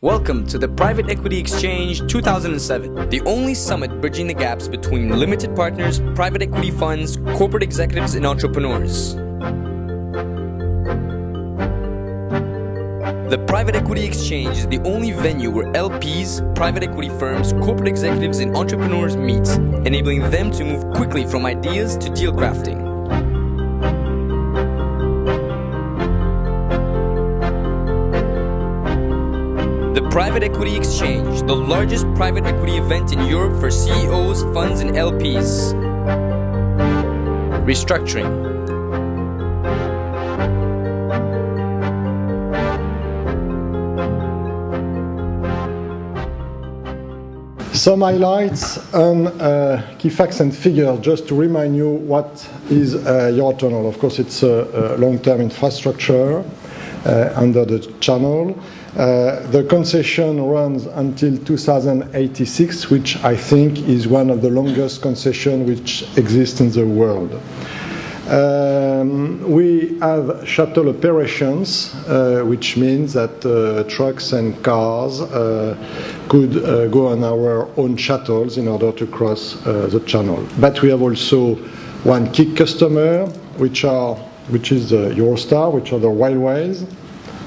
Welcome to the Private Equity Exchange 2007, the only summit bridging the gaps between limited partners, private equity funds, corporate executives, and entrepreneurs. The Private Equity Exchange is the only venue where LPs, private equity firms, corporate executives, and entrepreneurs meet, enabling them to move quickly from ideas to deal crafting. The Private Equity Exchange, the largest private equity event in Europe for CEOs, funds, and LPs. Restructuring. Some highlights and key facts and figures just to remind you what is Eurotunnel. Of course, it's a long-term infrastructure under the channel. The concession runs until 2086, which I think is one of the longest concessions which exists in the world. We have shuttle operations, which means that trucks and cars could go on our own shuttles in order to cross the channel. But we have also one key customer, which is Eurostar, which are the railways,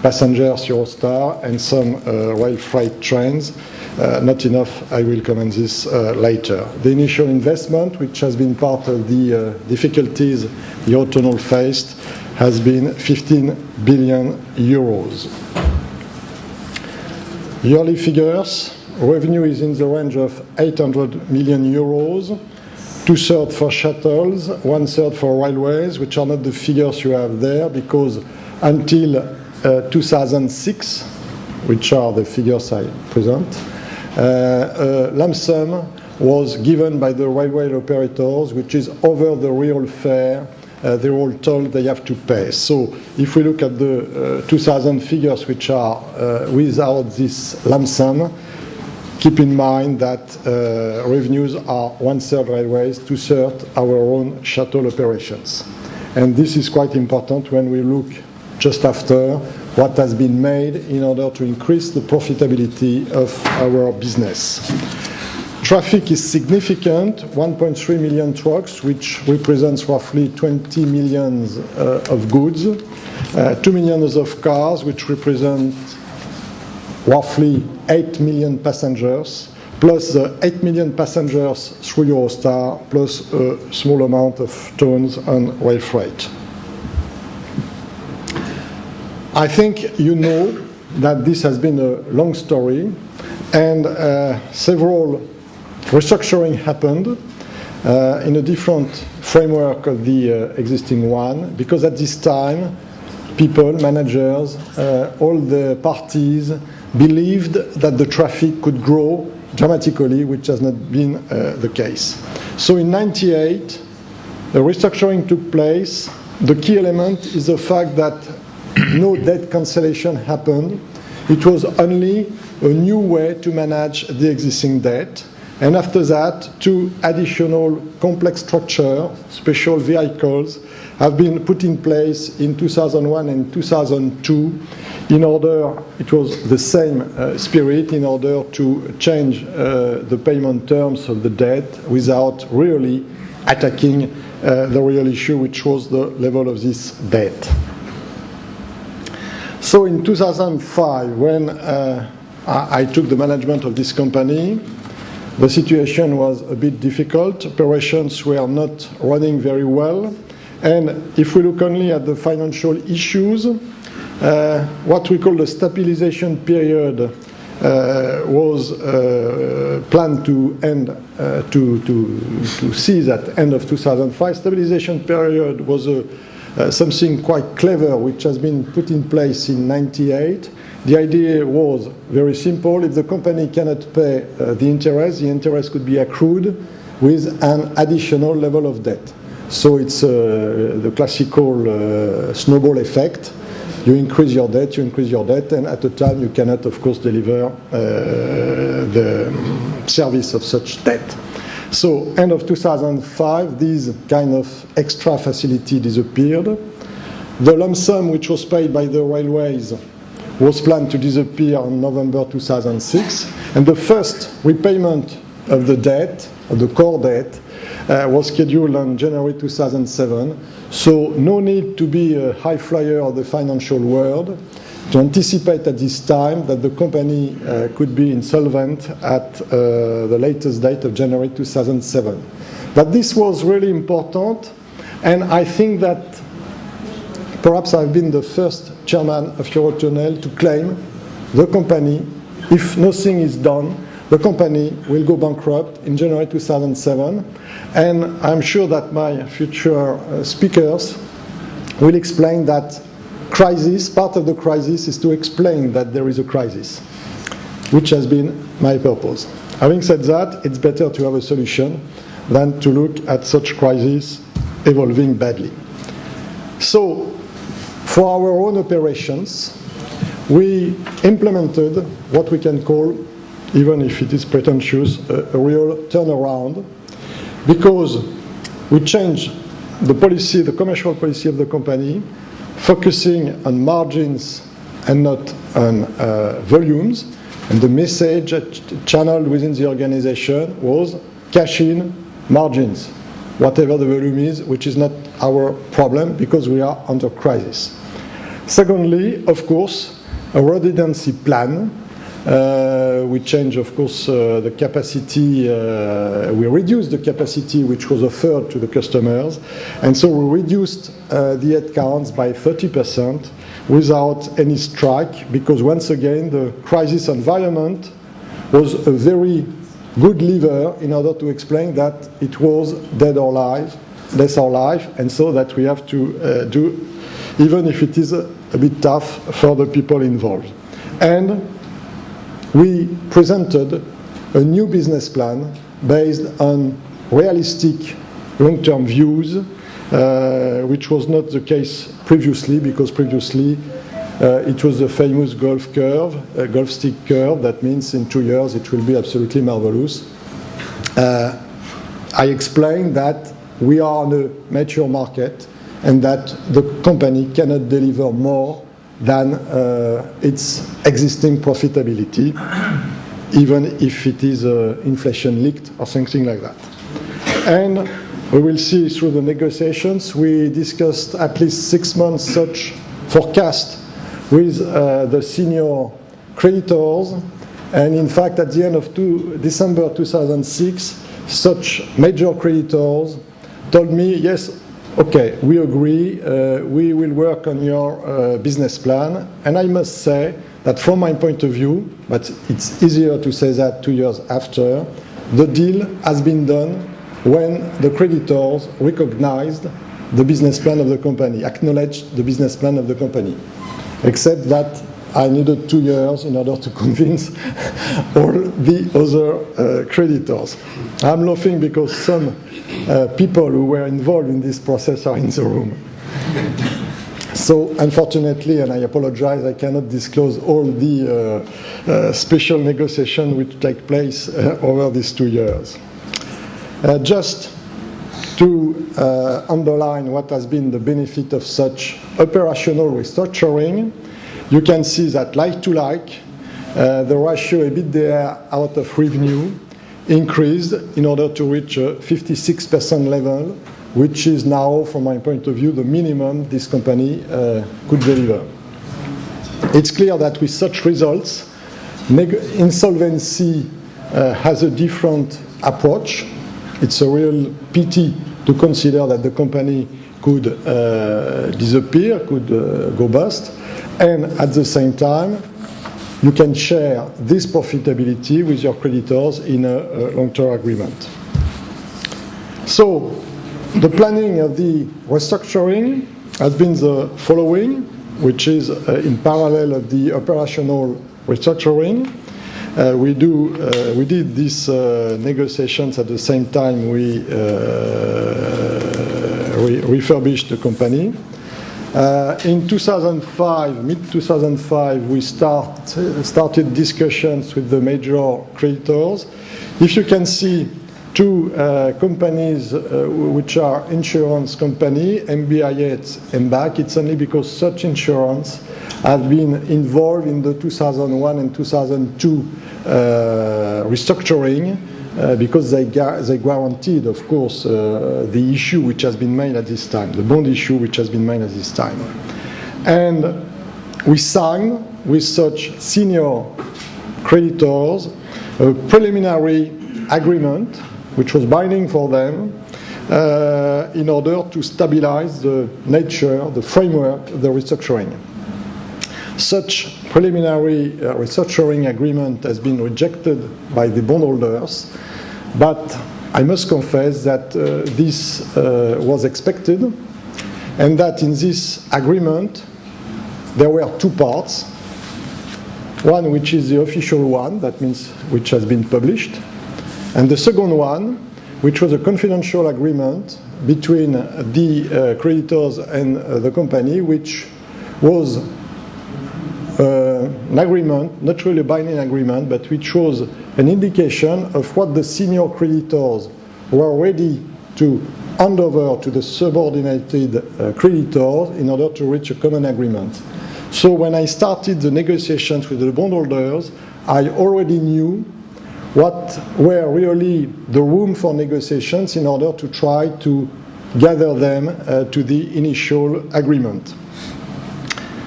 passengers Eurostar, and some rail freight trains. Not enough, I will comment this later. The initial investment, which has been part of the difficulties Eurotunnel faced, has been 15 billion euros. Yearly figures, revenue is in the range of 800 million euros, 2/3 for shuttles, 1/3 for railways, which are not the figures you have there, because until 2006, which are the figures I present, lump sum was given by the railway operators, which is over the real fare they're all told they have to pay. So if we look at the 2000 figures, which are without this lump sum, keep in mind that revenues are 1/3 railways, 2/3 our own shuttle operations. And this is quite important when we look just after what has been made in order to increase the profitability of our business. Traffic is significant, 1.3 million trucks, which represents roughly 20 million of goods, 2 million of cars, which represent roughly 8 million passengers, plus the 8 million passengers through Eurostar, plus a small amount of tons and rail freight. I think you know that this has been a long story, and several restructuring happened in a different framework of the existing one, because at this time, people, managers, all the parties believed that the traffic could grow dramatically, which has not been the case. So in 1998, the restructuring took place. The key element is the fact that no debt cancellation happened. It was only a new way to manage the existing debt. And after that, two additional complex structure, special vehicles, have been put in place in 2001 and 2002 in order, it was the same spirit, in order to change the payment terms of the debt without really attacking the real issue, which was the level of this debt. So in 2005, when I took the management of this company, the situation was a bit difficult. Operations were not running very well. And if we look only at the financial issues, what we call the stabilization period was planned to end, to cease at end of 2005. Stabilization period was something quite clever, which has been put in place in 1998. The idea was very simple. If the company cannot pay the interest could be accrued with an additional level of debt. So it's the classical snowball effect. You increase your debt, and at the time you cannot, of course, deliver the service of such debt. So end of 2005, this kind of extra facility disappeared. The lump sum which was paid by the railways was planned to disappear on November 2006, and the first repayment of the debt, of the core debt, was scheduled on January 2007. So no need to be a high flyer of the financial world to anticipate at this time that the company could be insolvent at the latest date of January 2007. But this was really important, and I think that perhaps I've been the first chairman of Eurotunnel to claim the company, if nothing is done, the company will go bankrupt in January 2007. And I'm sure that my future speakers will explain that crisis, part of the crisis is to explain that there is a crisis, which has been my purpose. Having said that, it's better to have a solution than to look at such crisis evolving badly. So, for our own operations, we implemented what we can call, even if it is pretentious, a real turnaround, because we changed the policy, the commercial policy of the company, focusing on margins and not on volumes. And the message channeled within the organization was cash in, margins, whatever the volume is, which is not our problem because we are under crisis. Secondly, of course, a redundancy plan. We changed, of course, the capacity, we reduced the capacity which was offered to the customers, and so we reduced the headcounts by 30% without any strike, because once again the crisis environment was a very good lever in order to explain that it was dead or alive, death or life, and so that we have to do, even if it is a bit tough for the people involved. And we presented a new business plan based on realistic long-term views, which was not the case previously, because previously it was the famous golf curve, golf stick curve, that means in 2 years it will be absolutely marvelous. I explained that we are on a mature market and that the company cannot deliver more than its existing profitability, even if it is inflation-linked or something like that. And we will see through the negotiations, we discussed at least 6 months such forecast with the senior creditors, and in fact at the end of December 2006, such major creditors told me, yes, okay, we agree, we will work on your business plan. And I must say that from my point of view, but it's easier to say that 2 years after, the deal has been done when the creditors recognized the business plan of the company, acknowledged the business plan of the company. Except that I needed 2 years in order to convince all the other creditors. I'm laughing because some people who were involved in this process are in the room. So unfortunately, and I apologize, I cannot disclose all the special negotiations which take place over these 2 years. Just to underline what has been the benefit of such operational restructuring, you can see that like to like, the ratio EBITDA out of revenue increased in order to reach a 56% level, which is now, from my point of view, the minimum this company could deliver. It's clear that with such results, insolvency has a different approach. It's a real pity to consider that the company could disappear, could go bust, and at the same time, you can share this profitability with your creditors in a long-term agreement. So, the planning of the restructuring has been the following, which is in parallel of the operational restructuring. We did these negotiations at the same time we refurbished the company. In 2005, mid-2005, we started discussions with the major creditors. If you can see, two companies which are insurance company, MBIA and BAC. It's only because such insurance have been involved in the 2001 and 2002 restructuring because they guaranteed, of course, the issue which has been made at this time, the bond issue which has been made at this time. And we signed with such senior creditors a preliminary agreement which was binding for them in order to stabilize the nature, the framework of the restructuring. Such preliminary restructuring agreement has been rejected by the bondholders, but I must confess that this was expected, and that in this agreement there were two parts. One which is the official one, that means which has been published, and the second one, which was a confidential agreement between the creditors and the company, which was an agreement, not really a binding agreement, but which was an indication of what the senior creditors were ready to hand over to the subordinated creditors in order to reach a common agreement. So when I started the negotiations with the bondholders, I already knew what were really the room for negotiations in order to try to gather them to the initial agreement.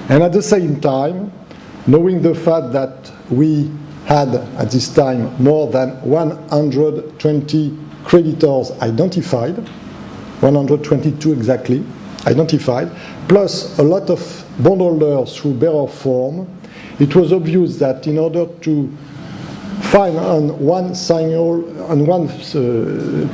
And at the same time, knowing the fact that we had at this time more than 120 creditors identified, 122 exactly, identified, plus a lot of bondholders through bearer form, it was obvious that in order to find on one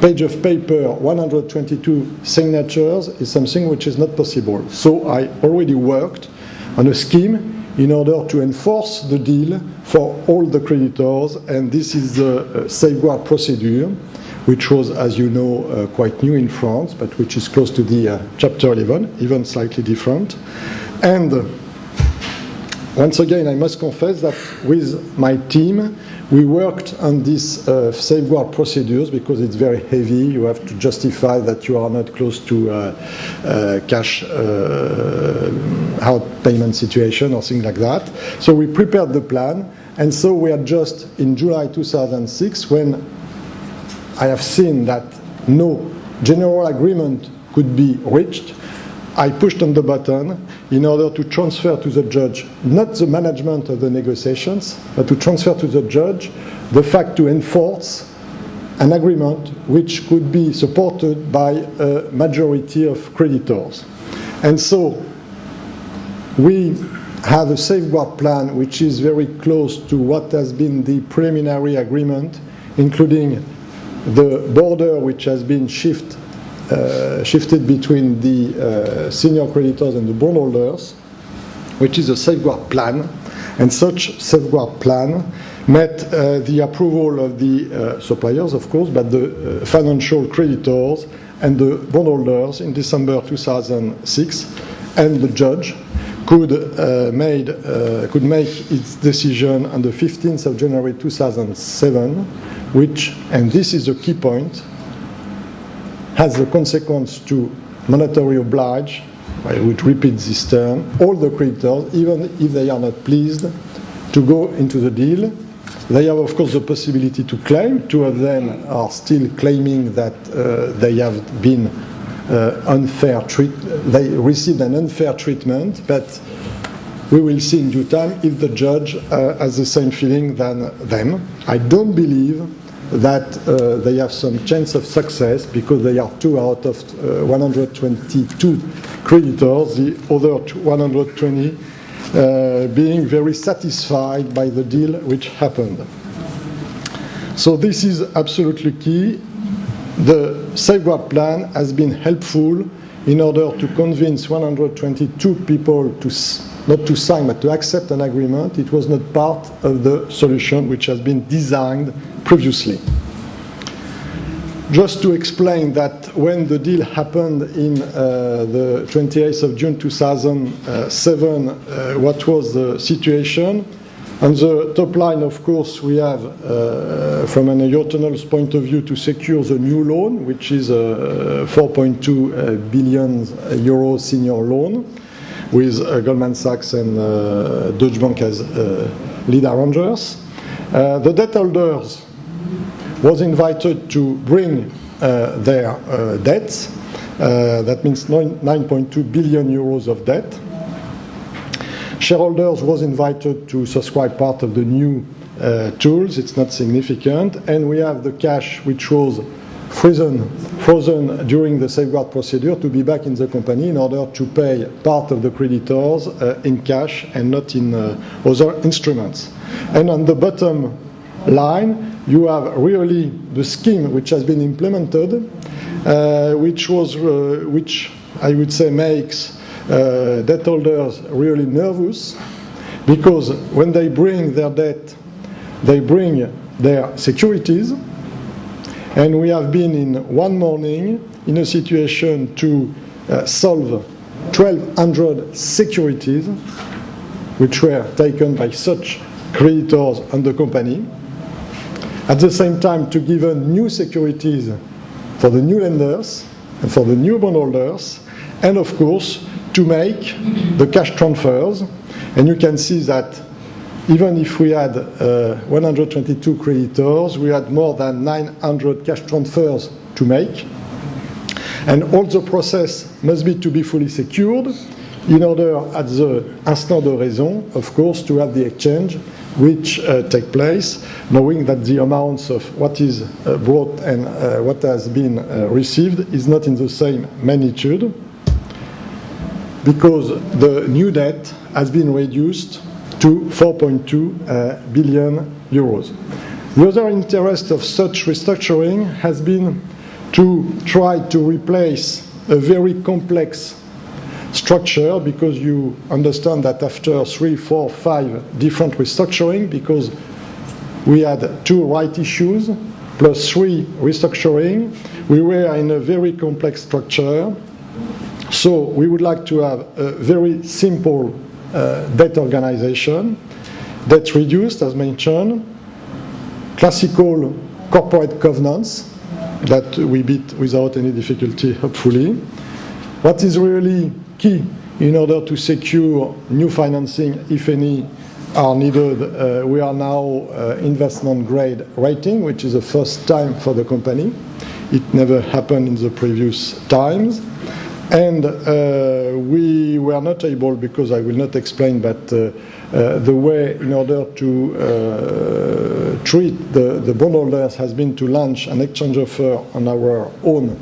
page of paper 122 signatures is something which is not possible. So I already worked on a scheme in order to enforce the deal for all the creditors, and this is the safeguard procedure, which was, as you know, quite new in France, but which is close to the Chapter 11, even slightly different. And once again, I must confess that with my team, we worked on these safeguard procedures because it's very heavy. You have to justify that you are not close to cash out payment situation or things like that. So we prepared the plan, and so we are just in July 2006 when I have seen that no general agreement could be reached. I pushed on the button in order to transfer to the judge, not the management of the negotiations, but to transfer to the judge the fact to enforce an agreement which could be supported by a majority of creditors. And so we have a safeguard plan which is very close to what has been the preliminary agreement, including the border which has been shifted between the senior creditors and the bondholders, which is a safeguard plan. And such safeguard plan met the approval of the suppliers, of course, but the financial creditors and the bondholders in December 2006, and the judge could make its decision on the 15th of January 2007, which, and this is a key point, has the consequence to mandatory oblige, I would repeat this term, all the creditors, even if they are not pleased, to go into the deal. They have, of course, the possibility to claim. Two of them are still claiming that they have been they received an unfair treatment, but we will see in due time if the judge has the same feeling than them. I don't believe that they have some chance of success because they are 2 out of 122 creditors, the other 120 being very satisfied by the deal which happened. So this is absolutely key. The safeguard plan has been helpful in order to convince 122 people to not to sign but to accept an agreement. It was not part of the solution which has been designed previously. Just to explain that when the deal happened in the 28th of June 2007, what was the situation? On the top line, of course, we have, from an Eurotunnel's point of view, to secure the new loan, which is a 4.2 billion euro senior loan, with Goldman Sachs and Deutsche Bank as lead arrangers. The debt holders was invited to bring their debts. That means 9.2 billion euros of debt. Shareholders was invited to subscribe part of the new tools. It's not significant. And we have the cash which was frozen during the safeguard procedure to be back in the company in order to pay part of the creditors in cash and not in other instruments. And on the bottom line, you have really the scheme which has been implemented, which I would say makes debt holders really nervous, because when they bring their debt, they bring their securities, and we have been in one morning in a situation to solve 1,200 securities which were taken by such creditors on the company. At the same time, to give new securities for the new lenders and for the new bondholders, and of course to make the cash transfers. And you can see that even if we had 122 creditors, we had more than 900 cash transfers to make. And all the process must be to be fully secured in order, at the instant de raison, of course, to have the exchange which take place, knowing that the amounts of what is brought and what has been received is not in the same magnitude, because the new debt has been reduced to 4.2 billion euros. The other interest of such restructuring has been to try to replace a very complex structure, because you understand that after 3, 4, 5 different restructuring, because we had 2 right issues plus 3 restructuring, we were in a very complex structure. So we would like to have a very simple debt organization, debt reduced, as mentioned, classical corporate governance that we beat without any difficulty, hopefully. What is really key in order to secure new financing, if any, are needed, we are now investment grade rating, which is the first time for the company. It never happened in the previous times. And we were not able, because I will not explain, but the way in order to treat the bondholders has been to launch an exchange offer on our own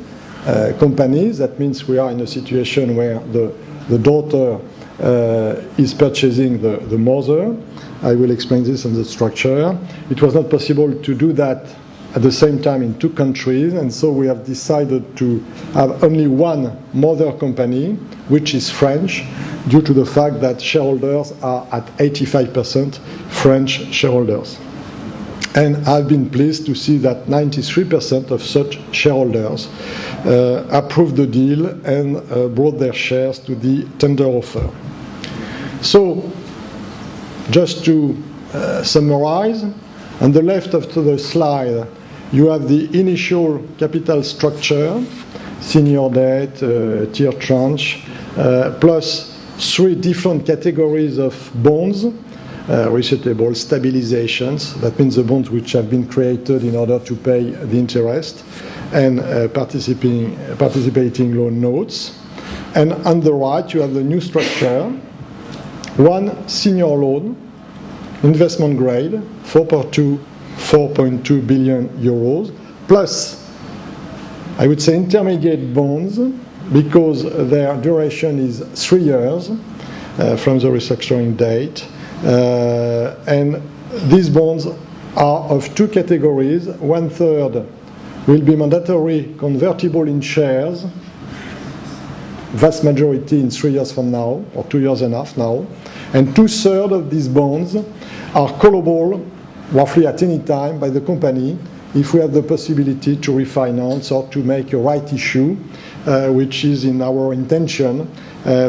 companies. That means we are in a situation where the daughter is purchasing the mother. I will explain this on the structure. It was not possible to do that at the same time in 2 countries, and so we have decided to have only one mother company, which is French, due to the fact that shareholders are at 85% French shareholders. And I've been pleased to see that 93% of such shareholders approved the deal and brought their shares to the tender offer. So, just to summarize, on the left of the slide, you have the initial capital structure, senior debt, tier tranche, plus 3 different categories of bonds, resettable, stabilizations, that means the bonds which have been created in order to pay the interest, and participating loan notes. And on the right, you have the new structure, 1 senior loan, investment grade, 4.2 billion euros, plus, I would say, intermediate bonds, because their duration is 3 years from the restructuring date. And these bonds are of 2 categories. 1/3 will be mandatory convertible in shares, vast majority in 3 years from now, or 2 years and a half now. And 2/3 of these bonds are callable roughly at any time by the company if we have the possibility to refinance or to make a right issue, which is in our intention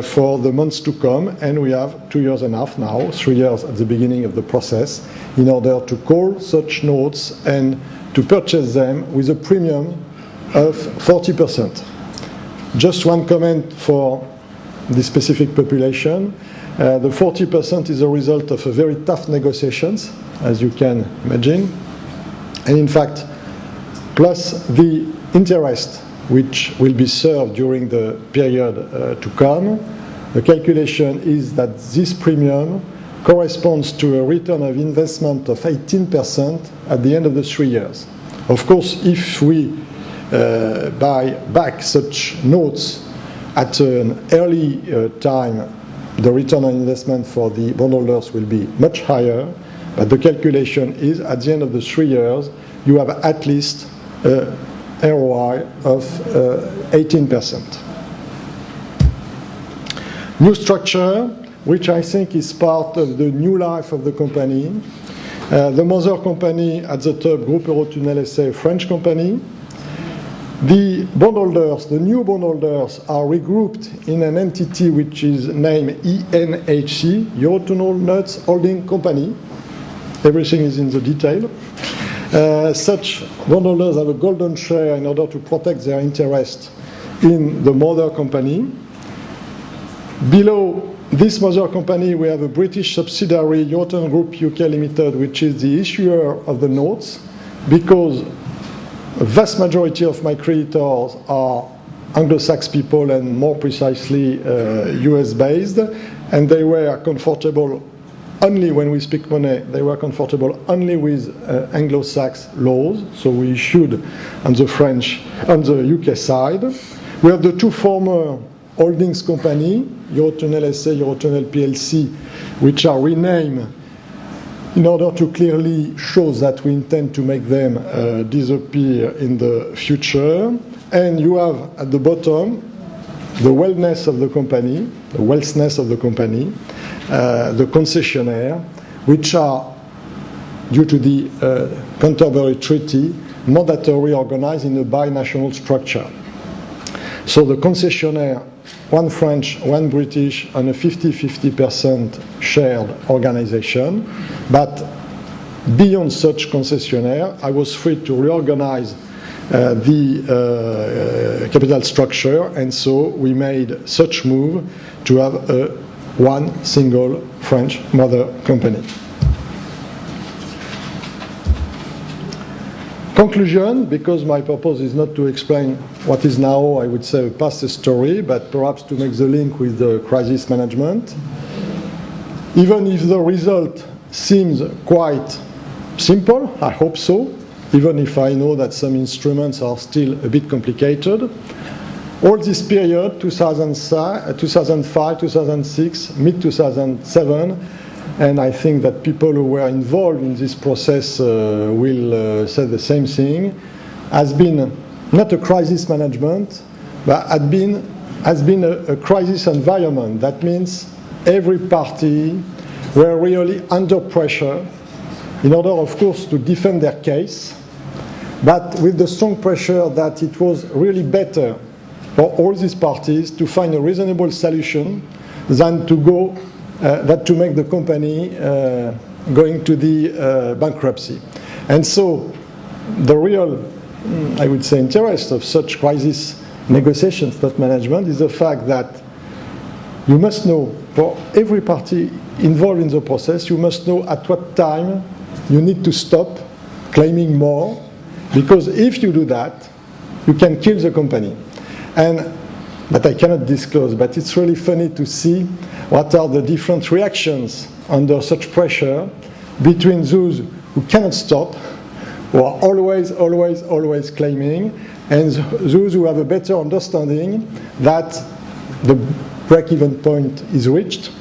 for the months to come. And we have 2.5 years now, 3 years at the beginning of the process, in order to call such notes and to purchase them with a premium of 40%. Just one comment for the specific population. The 40% is a result of a very tough negotiations, as you can imagine. And in fact, plus the interest which will be served during the period to come, the calculation is that this premium corresponds to a return of investment of 18% at the end of the 3 years. Of course, if we buy back such notes at an early time, the return on investment for the bondholders will be much higher, but the calculation is at the end of the 3 years, you have at least a ROI of 18%. New structure, which I think is part of the new life of the company. The mother company at the top, Groupe Eurotunnel SA, French company. The bondholders, the new bondholders, are regrouped in an entity which is named ENHC, Eurotunnel Nuts Holding Company. Everything is in the detail. Such bondholders have a golden share in order to protect their interest in the mother company. Below this mother company, we have a British subsidiary, Eurotunnel Group UK Limited, which is the issuer of the notes, because a vast majority of my creditors are Anglo-Saxon people and more precisely US-based, and they were comfortable only when we speak money, they were comfortable only with Anglo-Saxon laws, so we issued on the UK side. We have the two former holdings company, Eurotunnel SA, Eurotunnel PLC, which are renamed in order to clearly show that we intend to make them disappear in the future. And you have at the bottom the wellness of the company, the wealthness of the company, the concessionaire, which are, due to the Canterbury Treaty, mandatory organized in a binational structure. So the concessionaire, one French, one British, and a 50-50% shared organization. But beyond such concessionaire, I was free to reorganize the capital structure, and so we made such move to have one single French mother company. Conclusion, because my purpose is not to explain what is now, I would say, a past story, but perhaps to make the link with the crisis management. Even if the result seems quite simple, I hope so, even if I know that some instruments are still a bit complicated. All this period, 2005, 2006, mid-2007, and I think that people who were involved in this process will say the same thing, has been not a crisis management, but has been a crisis environment. That means every party were really under pressure in order, of course, to defend their case, but with the strong pressure that it was really better for all these parties to find a reasonable solution than to go that to make the company going to the bankruptcy. And so the real, I would say, interest of such crisis negotiations, not management, is the fact that you must know, for every party involved in the process, you must know at what time you need to stop claiming more, because if you do that, you can kill the company. But I cannot disclose, but it's really funny to see what are the different reactions under such pressure between those who cannot stop, who are always claiming, and those who have a better understanding that the break-even point is reached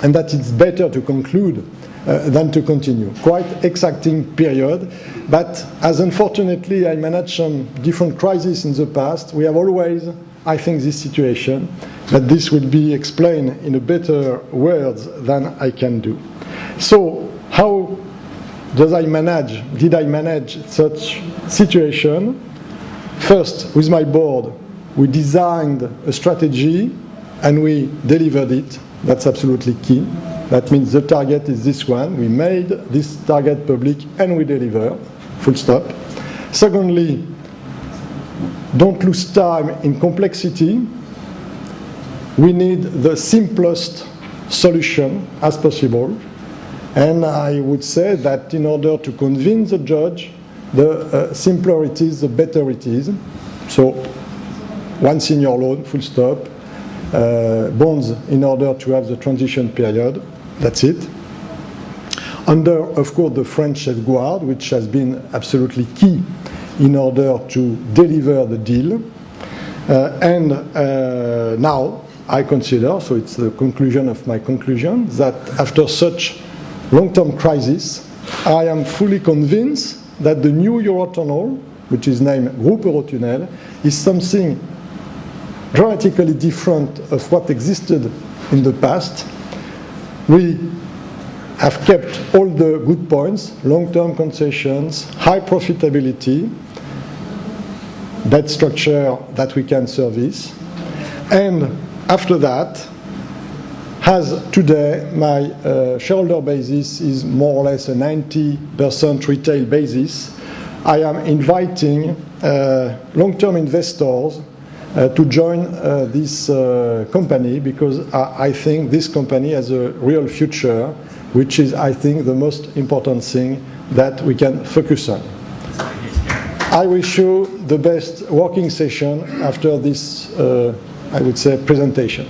and that it's better to conclude than to continue. Quite exacting period, but as unfortunately I managed some different crises in the past, we have always, I think, this situation, that this will be explained in a better words than I can do. So how did I manage such situation? First, with my board, we designed a strategy and we delivered it. That's absolutely key. That means the target is this one. We made this target public and we deliver, full stop. Secondly, don't lose time in complexity. We need the simplest solution as possible. And I would say that in order to convince the judge, the simpler it is, the better it is. So, one senior loan, full stop. Bonds in order to have the transition period. That's it. Under, of course, the French safeguard, which has been absolutely key in order to deliver the deal. Now, I consider, so it's the conclusion of my conclusion, that after such long-term crisis, I am fully convinced that the new Eurotunnel, which is named Groupe Eurotunnel, is something dramatically different of what existed in the past. We have kept all the good points, long-term concessions, high profitability, debt structure that we can service. And after that, as today, my shareholder basis is more or less a 90% retail basis, I am inviting long-term investors to join this company, because I think this company has a real future, which is, I think, the most important thing that we can focus on. I wish you the best working session after this, I would say, presentation.